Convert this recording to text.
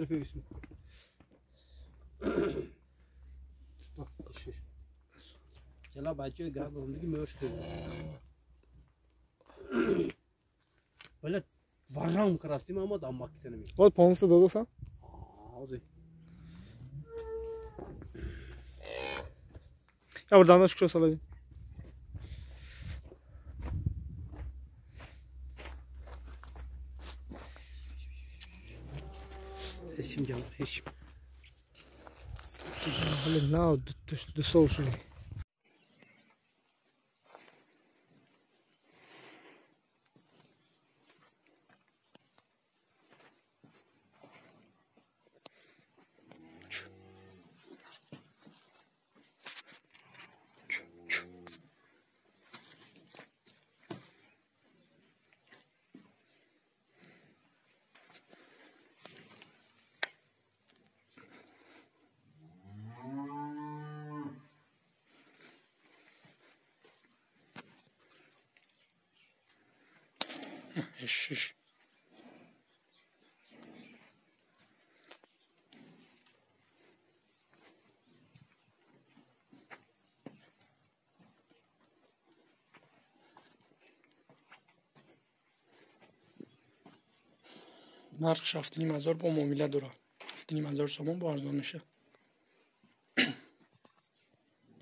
في اسمه چلا بچه گرد زندگی میوش خیلی ولد varram krastim ama dammak kitlenemiyor. Вот полностью додоса. Ağzı. Ya buradan da şu salayım. Heşim canım, heşim. Hadi ne de soğuşu. Şiş. نرخ 7,500 با معامله داره. 7,500 سوم با ارزان میشه.